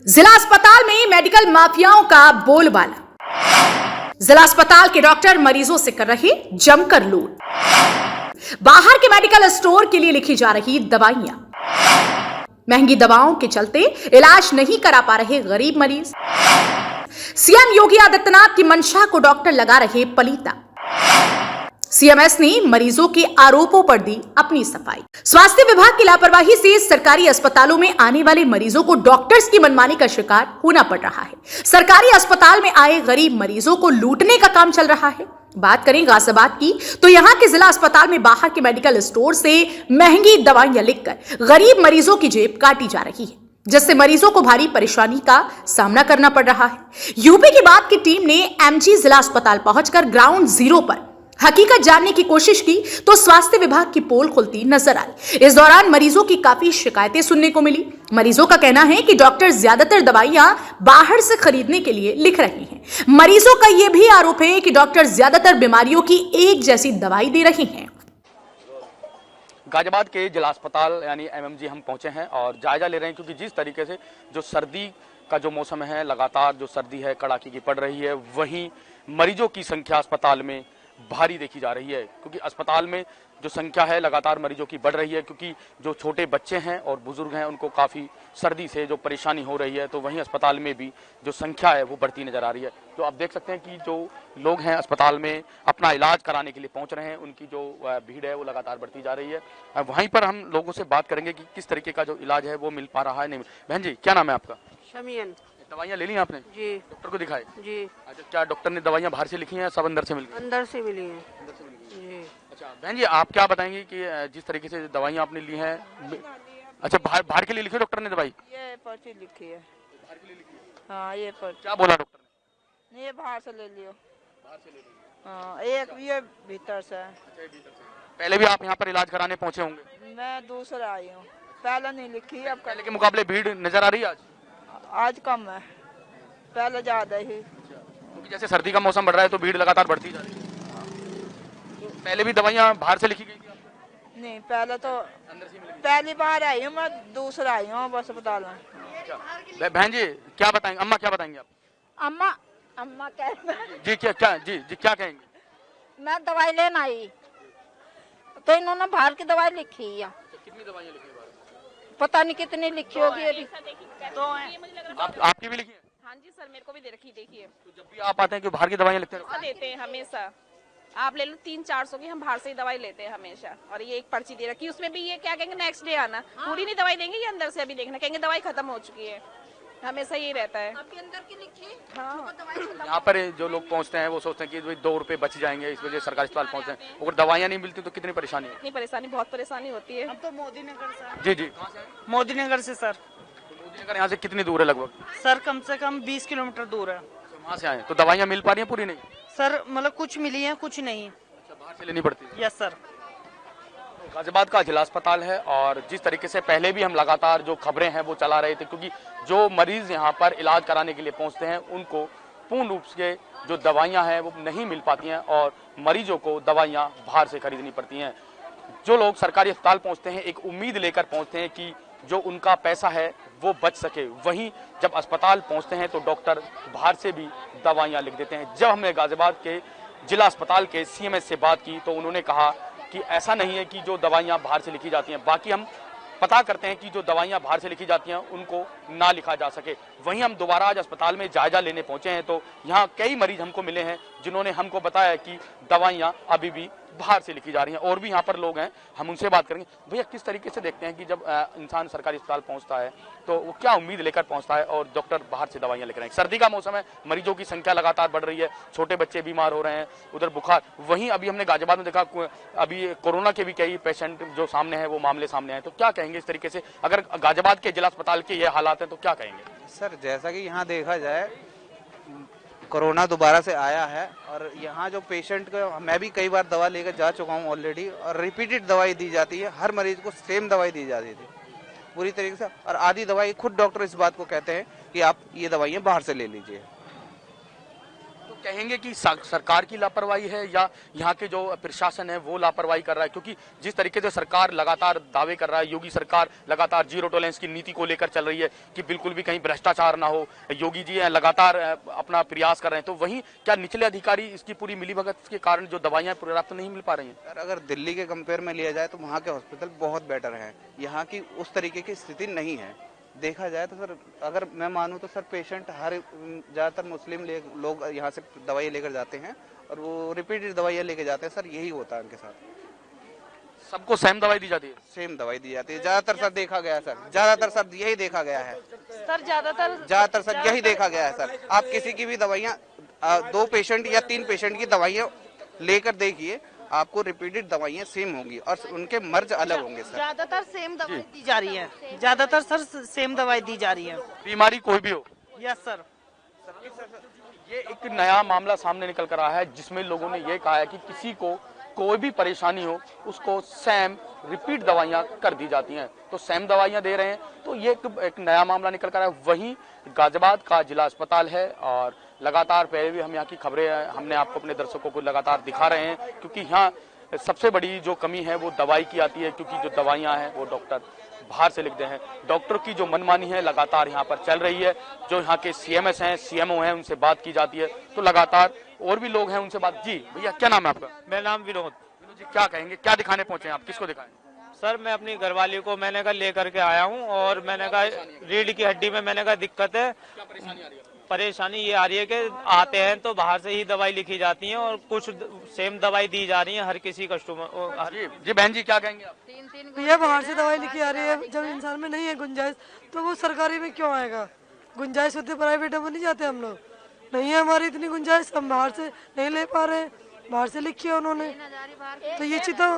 जिला अस्पताल में मेडिकल माफियाओं का बोलबाला। जिला अस्पताल के डॉक्टर मरीजों से कर रहे जमकर लूट। बाहर के मेडिकल स्टोर के लिए लिखी जा रही दवाइयां। महंगी दवाओं के चलते इलाज नहीं करा पा रहे गरीब मरीज। सीएम योगी आदित्यनाथ की मंशा को डॉक्टर लगा रहे पलीता। सीएमएस ने मरीजों के आरोपों पर दी अपनी सफाई। स्वास्थ्य विभाग की लापरवाही से सरकारी अस्पतालों में आने वाले मरीजों को डॉक्टर्स की मनमानी का शिकार होना पड़ रहा है। सरकारी अस्पताल में आए गरीब मरीजों को लूटने का काम चल रहा है। बात करें गाजियाबाद की तो यहां के जिला अस्पताल में बाहर के मेडिकल स्टोर से महंगी दवाइयां लिखकर गरीब मरीजों की जेब काटी जा रही है, जिससे मरीजों को भारी परेशानी का सामना करना पड़ रहा है। यूपी की बात की टीम ने एमजी जिला अस्पताल पहुंचकर ग्राउंड जीरो पर हकीकत जानने की कोशिश की तो स्वास्थ्य विभाग की पोल खुलती नजर आई। इस दौरान मरीजों की काफी शिकायतें सुनने को मिली। मरीजों का कहना है कि डॉक्टर ज्यादातर दवाइयां बाहर से खरीदने के लिए लिख रहे हैं। मरीजों का यह भी आरोप है कि डॉक्टर ज्यादातर बीमारियों की एक जैसी दवाई दे रहे हैं। गाजियाबाद के जिला अस्पताल यानी एमएमजी हम पहुंचे हैं और जायजा ले रहे हैं, क्योंकि जिस तरीके से जो सर्दी का जो मौसम है, लगातार जो सर्दी है कड़ाके की पड़ रही है, वहीं मरीजों की संख्या अस्पताल में भारी देखी जा रही है। क्योंकि अस्पताल में जो संख्या है लगातार मरीजों की बढ़ रही है, क्योंकि जो छोटे बच्चे हैं और बुजुर्ग हैं उनको काफ़ी सर्दी से जो परेशानी हो रही है, तो वहीं अस्पताल में भी जो संख्या है वो बढ़ती नजर आ रही है। तो आप देख सकते हैं कि जो लोग हैं अस्पताल में अपना इलाज कराने के लिए पहुंच रहे हैं, उनकी जो भीड़ है वो लगातार बढ़ती जा रही है। वहीं पर हम लोगों से बात करेंगे कि किस तरीके का जो इलाज है वो मिल पा रहा है नहीं। बहन जी, क्या नाम है आपका? शमीन। दवाइयाँ ले ली आपने? जी। डॉक्टर को दिखाए? जी। अच्छा, क्या डॉक्टर ने दवाइयाँ बाहर से लिखी हैं, सब अंदर से मिल गई? अंदर से मिली हैं। अंदर से मिल गई। जी। अच्छा बहन जी, आप क्या बताएंगे कि जिस तरीके से दवाइयाँ आपने ली हैं, अच्छा बाहर के लिए लिखी डॉक्टर ने दवाई? ये पर्ची लिखी है। बाहर के लिए लिखी है? हाँ, ये पर्ची। क्या बोला डॉक्टर ने? ये बाहर से ले लियो। बाहर से ले ली। हाँ, एक ये भीतर से है। अच्छा, ये भीतर से। पहले भी आप यहाँ पर इलाज कराने पहुँचे होंगे? मैं दूसरा आई हूँ, पहले नहीं लिखी। अब पहले के मुकाबले भीड़ नजर आ रही है आज? आज कम है, पहले ज्यादा ही। क्योंकि जैसे सर्दी का मौसम बढ़ रहा है तो भीड़ लगातार बढ़ती जा रही है। तो पहले भी दवाइयाँ बाहर से लिखी गई थी आपको? नहीं, पहले तो अंदर से मिली? पहली बार आई हूँ, मैं दूसरा आई हूँ बस अस्पताल में। अच्छा बहन जी, क्या बताएंगे? अम्मा क्या बताएंगे आप? अम्मा कह जी क्या जी क्या कहेंगे? मैं दवाई लेने आई तो इन्होंने बाहर की दवाई लिखी है। कितनी दवाइयाँ लिखी है बाहर? पता नहीं कितनी लिखी होगी अभी। तो आपकी भी लिखी है? हाँ जी सर, मेरे को भी दे रखी। देखिए, तो जब भी आप आते हैं कि बाहर की दवाइयाँ लिखते हैं? पैसा देते हैं हमेशा। आप ले लो 300-400 की, हम बाहर से ही दवाई लेते हैं हमेशा। और ये एक पर्ची दे रखी, उसमें भी ये क्या कहेंगे, नेक्स्ट डे आना। पूरी नहीं दवाई देंगे, ये अंदर से अभी देखना, कहेंगे दवाई खत्म हो चुकी है। हमेशा यही रहता है। आपके अंदर की लिखी? हाँ, यहाँ पर जो लोग पहुँचते हैं वो सोचते हैं कि भाई 2 रुपए बच जाएंगे, इस वजह से सरकारी अस्पताल पहुँचते हैं। अगर दवाइयाँ नहीं मिलती तो कितनी परेशानी है? इतनी परेशानी, बहुत परेशानी होती है। अब तो मोदी नगर से। जी जी, मोदी नगर से सर। मोदी नगर यहाँ से कितनी दूर है लगभग? सर कम से कम 20 किलोमीटर दूर है वहाँ से आए तो दवाइयाँ मिल पा रही हैं? पूरी नहीं? सर, मतलब कुछ मिली है कुछ नहीं। अच्छा, बाहर से लेनी पड़ती है? Yes sir. गाजियाबाद का जिला अस्पताल है और जिस तरीके से पहले भी हम लगातार जो खबरें हैं वो चला रहे थे, क्योंकि जो मरीज यहाँ पर इलाज कराने के लिए पहुँचते हैं उनको पूर्ण रूप से जो दवाइयाँ हैं वो नहीं मिल पाती हैं और मरीजों को दवाइयाँ बाहर से खरीदनी पड़ती हैं। जो लोग सरकारी अस्पताल पहुँचते हैं एक उम्मीद लेकर पहुँचते हैं कि जो उनका पैसा है वो बच सके, वहीं जब अस्पताल पहुँचते हैं तो डॉक्टर बाहर से भी दवाइयाँ लिख देते हैं। जब हमने गाजियाबाद के जिला अस्पताल के सीएमएस से बात की तो उन्होंने कहा कि ऐसा नहीं है कि जो दवाइयाँ बाहर से लिखी जाती हैं, बाकी हम पता करते हैं कि जो दवाइयाँ बाहर से लिखी जाती हैं उनको ना लिखा जा सके। वहीं हम दोबारा आज अस्पताल में जायजा लेने पहुंचे हैं तो यहाँ कई मरीज हमको मिले हैं जिन्होंने हमको बताया कि दवाइयाँ अभी भी बाहर से लिखी जा रही हैं। और भी यहाँ पर लोग हैं, हम उनसे बात करेंगे। भैया, किस तरीके से देखते हैं कि जब इंसान सरकारी अस्पताल पहुँचता है तो वो क्या उम्मीद लेकर पहुँचता है और डॉक्टर बाहर से दवाइयाँ लिख रहे हैं? सर्दी का मौसम है, मरीजों की संख्या लगातार बढ़ रही है, छोटे बच्चे बीमार हो रहे हैं, उधर बुखार। वहीं अभी हमने गाजियाबाद में देखा अभी कोरोना के भी कई पेशेंट जो सामने हैं वो मामले सामने हैं, तो क्या कहेंगे इस तरीके से? अगर गाजियाबाद के जिला अस्पताल के ये हालात हैं तो क्या कहेंगे? सर, जैसा कि यहाँ देखा जाए कोरोना दोबारा से आया है और यहाँ जो पेशेंट को, मैं भी कई बार दवा लेकर जा चुका हूँ ऑलरेडी, और रिपीटेड दवाई दी जाती है। हर मरीज को सेम दवाई दी जाती थी पूरी तरीके से, और आधी दवाई खुद डॉक्टर इस बात को कहते हैं कि आप ये दवाइयाँ बाहर से ले लीजिए। तो कहेंगे कि सरकार की लापरवाही है या यहाँ के जो प्रशासन है वो लापरवाही कर रहा है? क्योंकि जिस तरीके से सरकार लगातार दावे कर रहा है, योगी सरकार लगातार जीरो टॉलरेंस की नीति को लेकर चल रही है कि बिल्कुल भी कहीं भ्रष्टाचार ना हो, योगी जी लगातार अपना प्रयास कर रहे हैं, तो वहीं क्या निचले अधिकारी इसकी पूरी मिलीभगत के कारण जो दवाइयाँ पर्याप्त नहीं मिल पा रही हैं? सर अगर दिल्ली के कंपेयर में लिया जाए तो वहाँ के हॉस्पिटल बहुत बेटर हैं, यहाँ की उस तरीके की स्थिति नहीं है। देखा जाए तो सर अगर मैं मानूं तो सर पेशेंट ज़्यादातर मुस्लिम लोग यहाँ से दवाई लेकर जाते हैं और वो रिपीटेड दवाइयाँ लेके जाते हैं। सर यही होता है उनके साथ। सबको सेम दवाई दी जाती है? सेम दवाई दी जाती है ज़्यादातर सर, देखा गया है सर, ज़्यादातर सर यही देखा गया है सर। ज़्यादातर सर यही देखा गया है सर। आप किसी की भी दवाइयाँ 2 पेशेंट या 3 पेशेंट की दवाइयाँ लेकर देखिए, आपको रिपीटेड दवाइयाँ सेम होंगी और उनके मर्ज अलग होंगे सर। ज्यादातर सेम दवाई दी जा रही है, ज्यादातर सर सेम दवाई दी जा रही है। बीमारी कोई भी हो? Yes sir. ये एक नया मामला सामने निकल कर आया है जिसमें लोगों ने ये कहा है कि किसी को कोई भी परेशानी हो उसको सेम रिपीट दवाइयाँ कर दी जाती हैं, तो सेम दवाइयाँ दे रहे हैं, तो ये एक नया मामला निकल कर आया है। वहीं गाजियाबाद का जिला अस्पताल है और लगातार पहले भी हम यहाँ की खबरें हमने आपको अपने दर्शकों को लगातार दिखा रहे हैं, क्योंकि यहाँ सबसे बड़ी जो कमी है वो दवाई की आती है, क्योंकि जो दवाइयाँ हैं वो डॉक्टर बाहर से लिखते हैं। डॉक्टर की जो मनमानी है लगातार यहाँ पर चल रही है। जो यहाँ के CMS हैं, CMO हैं, उनसे बात की जाती है, तो लगातार और भी लोग हैं उनसे बात। जी भैया, क्या नाम है आपका? मेरा नाम विनोद। विनोद जी, क्या कहेंगे, क्या दिखाने पहुंचे हैं आप, किसको दिखाएं? सर मैं अपनी घरवाली को मैंने कहा लेकर के आया हूं और मैंने कहा रीढ़ की हड्डी में मैंने कहा दिक्कत है। परेशानी ये आ रही है कि आते हैं तो बाहर से ही दवाई लिखी जाती है और कुछ सेम दवाई दी जा रही है हर किसी कस्टमर। जी बहन जी, क्या कहेंगे आप? भैया बाहर से दवाई लिखी आ रही है, जब इंसान में नहीं है गुंजाइश तो वो सरकारी में क्यों आएगा? गुंजाइश होती है प्राइवेट में नहीं जाते हम लोग, नहीं है हमारी इतनी गुंजाइश, हम बाहर से नहीं ले पा रहे, बाहर से लिखी है उन्होंने, तो ये चीज तो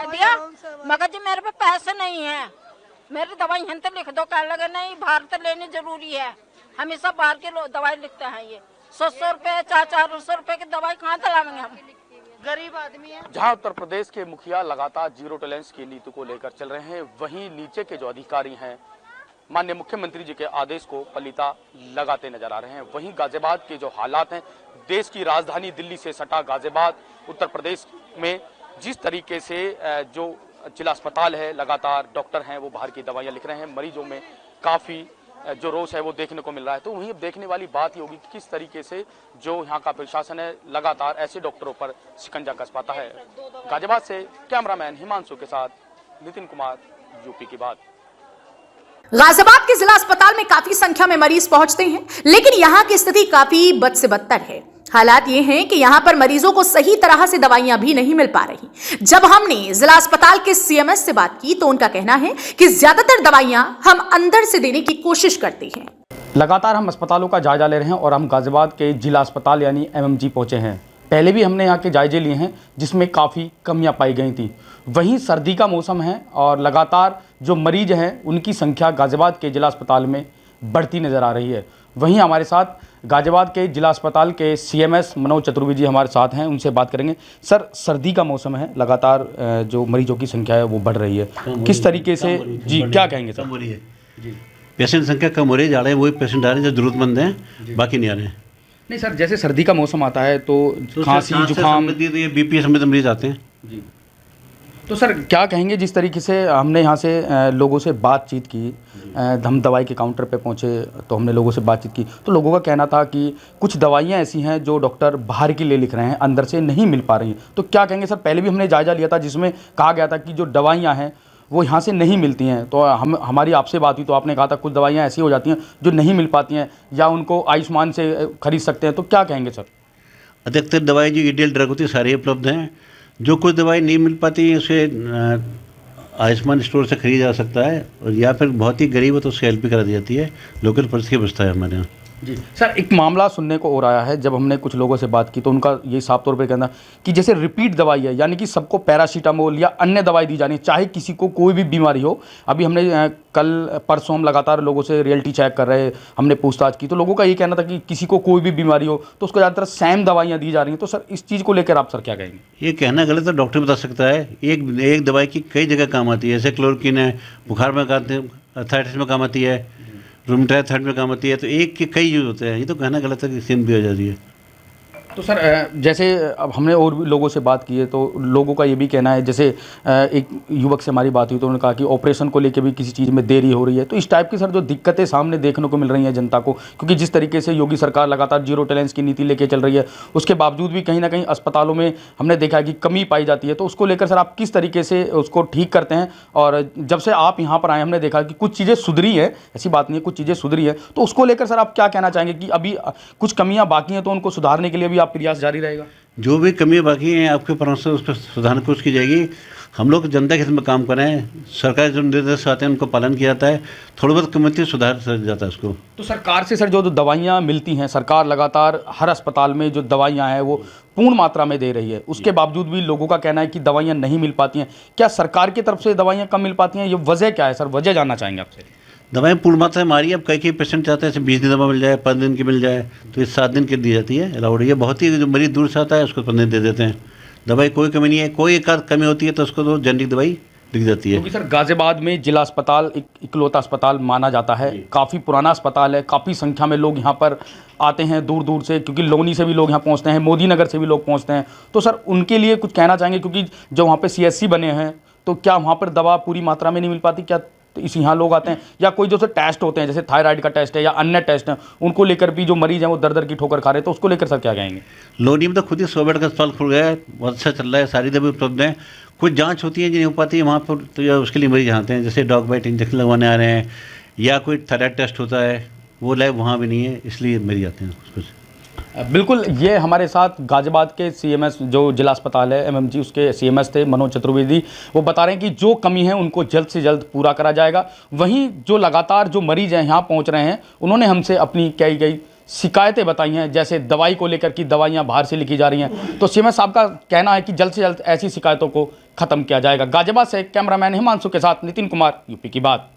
दिया मगर जी मेरे पे पैसे नहीं है, मेरी दवाई यहाँ तो लिख दो, कह लगे नहीं बाहर तो लेनी जरूरी है, हमेशा बाहर की दवाई लिखते हैं। ये 100 रुपए 400 रुपए की दवाई कहाँ दिलाएंगे हम, गरीब आदमी है। जहां उत्तर प्रदेश के मुखिया लगातार जीरो टॉलरेंस की नीति को लेकर चल रहे हैं, वहीं नीचे के जो अधिकारी हैं माननीय मुख्यमंत्री जी के आदेश को पलीता लगाते नजर आ रहे हैं। वहीं गाजियाबाद के जो हालात हैं, देश की राजधानी दिल्ली से सटा गाजियाबाद उत्तर प्रदेश में जिस तरीके से जो जिला अस्पताल है लगातार डॉक्टर हैं वो बाहर की दवाइयाँ लिख रहे हैं, मरीजों में काफ़ी जो रोष है वो देखने को मिल रहा है। तो वहीं अब देखने वाली बात ये होगी कि किस तरीके से जो यहाँ का प्रशासन है लगातार ऐसे डॉक्टरों पर शिकंजा कस पाता है। गाजियाबाद से कैमरामैन हिमांशु के साथ नितिन कुमार, यूपी की बात। गाजियाबाद के जिला अस्पताल में काफी संख्या में मरीज पहुंचते हैं, लेकिन यहाँ की स्थिति काफी बद से बदतर है। हालात ये हैं कि यहाँ पर मरीजों को सही तरह से दवाइयां भी नहीं मिल पा रही। जब हमने जिला अस्पताल के CMS से बात की तो उनका कहना है कि ज्यादातर दवाइयां हम अंदर से देने की कोशिश करते हैं। लगातार हम अस्पतालों का जायजा ले रहे हैं और हम गाजियाबाद के जिला अस्पताल यानी MMG पहुंचे हैं। पहले भी हमने यहाँ के जायजे लिए हैं जिसमें काफ़ी कमियां पाई गई थी। वहीं सर्दी का मौसम है और लगातार जो मरीज हैं उनकी संख्या गाजियाबाद के जिला अस्पताल में बढ़ती नज़र आ रही है। वहीं हमारे साथ गाजियाबाद के जिला अस्पताल के CMS मनोज चतुर्वेदी जी हमारे साथ हैं, उनसे बात करेंगे। सर, सर्दी का मौसम है, लगातार जो मरीजों की संख्या है वो बढ़ रही है, किस तरीके से जी क्या कहेंगे सर? कम हो रही है जी, पेशेंट संख्या कम हो रही है, जा रहे हैं वही पेशेंट आ रहे हैं जो जरूरतमंद हैं, बाकी नहीं आ रहे हैं। नहीं सर, जैसे सर्दी का मौसम आता है तो खांसी जुकाम BP संबंधित मरीज आते हैं जी। तो सर क्या कहेंगे, जिस तरीके से हमने यहाँ से लोगों से बातचीत की, हम दवाई के काउंटर पे पहुँचे तो हमने लोगों से बातचीत की तो लोगों का कहना था कि कुछ दवाइयाँ ऐसी हैं जो डॉक्टर बाहर की ले लिख रहे हैं, अंदर से नहीं मिल पा रही हैं। तो क्या कहेंगे सर? पहले भी हमने जायजा लिया था जिसमें कहा गया था कि जो दवाइयाँ हैं वो यहाँ से नहीं मिलती हैं, तो हमारी आपसे बात हुई तो आपने कहा था कुछ दवाइयाँ ऐसी हो जाती हैं जो नहीं मिल पाती हैं या उनको आयुष्मान से खरीद सकते हैं। तो क्या कहेंगे सर? अधिकतर दवाई जो ईडीएल ड्रग होती है सारी उपलब्ध हैं, जो कुछ दवाई नहीं मिल पाती है उसे आयुष्मान स्टोर से खरीदा जा सकता है, और या फिर बहुत ही गरीब हो तो उससे LP करा दी जाती है। लोकल पर्स की व्यवस्था है हमारे यहाँ जी। सर, एक मामला सुनने को और आया है, जब हमने कुछ लोगों से बात की तो उनका ये साफ तौर पे कहना कि जैसे रिपीट दवाई है, यानी कि सबको पैरासीटामोल या अन्य दवाई दी जानी है चाहे किसी को कोई भी बीमारी हो। अभी हमने कल परसों हम लगातार लोगों से रियलिटी चेक कर रहे, हमने पूछताछ की तो लोगों का ये कहना था कि किसी को कोई भी बीमारी हो तो उसको ज़्यादातर सेम दवाइयाँ दी जा रही हैं। तो सर इस चीज़ को लेकर आप सर क्या कहेंगे? ये कहना गलत है, डॉक्टर बता सकता है। एक दवाई की कई जगह काम आती है, जैसे क्लोरोक्विन है, बुखार में अर्थराइटिस में काम आती है, रूमेटॉइड में काम आती है, तो एक के कई यूज होते हैं। ये तो कहना गलत है कि सेम भी हो जाती है। तो सर जैसे अब हमने और भी लोगों से बात की है तो लोगों का ये भी कहना है, जैसे एक युवक से हमारी बात हुई तो उन्होंने कहा कि ऑपरेशन को लेकर भी किसी चीज़ में देरी हो रही है। तो इस टाइप की सर जो दिक्कतें सामने देखने को मिल रही हैं जनता को, क्योंकि जिस तरीके से योगी सरकार लगातार जीरो टॉलरेंस की नीति लेके चल रही है, उसके बावजूद भी कहीं ना कहीं अस्पतालों में हमने देखा है कि कमी पाई जाती है। तो उसको लेकर सर आप किस तरीके से उसको ठीक करते हैं? और जब से आप यहाँ पर आए हमने देखा कि कुछ चीज़ें सुधरी हैं, ऐसी बात नहीं है, कुछ चीज़ें सुधरी हैं, तो उसको लेकर सर आप क्या कहना चाहेंगे कि अभी कुछ कमियाँ बाकी हैं तो उनको सुधारने के लिए भी आप प्रयास जारी रहेगा? जो भी कमियाँ बाकी हैं आपके परामर्श से उस पर सुधारने की कोशिश की जाएगी। हम लोग जनता के हित में काम कर रहे हैं, सरकार जो निर्देश आते हैं उनको पालन किया जाता है, थोड़ा बहुत कमिटी सुधार जाता है उसको। तो सरकार से सर जो दवाइयाँ मिलती हैं, सरकार लगातार हर अस्पताल में जो दवाइयाँ हैं वो पूर्ण मात्रा में दे रही है, उसके बावजूद भी लोगों का कहना है कि दवाइयाँ नहीं मिल पाती हैं। क्या सरकार की तरफ से दवाइयाँ कम मिल पाती हैं? ये वजह क्या है सर? वजह जानना चाहेंगे आपसे। दवाएं पूर्ण मात्रा में आ रही है। अब कई पेशेंट चाहते हैं जैसे 20 दिन दवा मिल जाए, 5 दिन की मिल जाए, तो ये 7 दिन की दी जाती है, अलाउड है। बहुत ही जो मरीज दूर से आता है उसको 15 दिन दे देते हैं। दवाई कोई कमी नहीं है, कोई एक आध कमी होती है तो उसको तो जेनरिक दवाई लिख जाती है। क्योंकि सर गाजियाबाद में जिला अस्पताल एक इकलौता अस्पताल माना जाता है, काफ़ी पुराना अस्पताल है, काफ़ी संख्या में लोग यहाँ पर आते हैं दूर दूर से, क्योंकि लोनी से भी लोग यहाँ पहुँचते हैं, मोदी नगर से भी लोग पहुँचते हैं। तो सर उनके लिए कुछ कहना चाहेंगे, क्योंकि जो वहाँ पे CSC बने हैं तो क्या वहाँ पर दवा पूरी मात्रा में नहीं मिल पाती? क्या तो इस यहाँ लोग आते हैं, या कोई जो टेस्ट होते हैं जैसे थायराइड का टेस्ट है या अन्य टेस्ट हैं, उनको लेकर भी जो मरीज हैं वो दर दर की ठोकर खा रहे हैं, तो उसको लेकर सर क्या कहेंगे? लोनी में तो खुद ही 100 बेड का अस्पताल खुल गया है, बहुत अच्छा चल रहा है, सारी दवाई उपलब्ध हैं। कुछ जांच होती है जो नहीं हो पाती है वहाँ पर, तो या उसके लिए मरीज आते हैं, जैसे डॉग बाइट इंजेक्शन लगवाने आ रहे हैं या कोई थायराइड टेस्ट होता है, वो लैब वहाँ भी नहीं है, इसलिए मरीज आते हैं कुछ। बिल्कुल, ये हमारे साथ गाजियाबाद के CMS जो जिला अस्पताल है MMG, उसके CMS थे मनोज चतुर्वेदी। वो बता रहे हैं कि जो कमी है उनको जल्द से जल्द पूरा करा जाएगा। वहीं जो लगातार जो मरीज हैं यहाँ पहुँच रहे हैं, उन्होंने हमसे अपनी कई शिकायतें बताई हैं, जैसे दवाई को लेकर की दवाइयाँ बाहर से लिखी जा रही हैं। तो CMS साहब का कहना है कि जल्द से जल्द ऐसी शिकायतों को ख़त्म किया जाएगा। गाजियाबाद से कैमरामैन हिमांशु के साथ नितिन कुमार, UP की बात।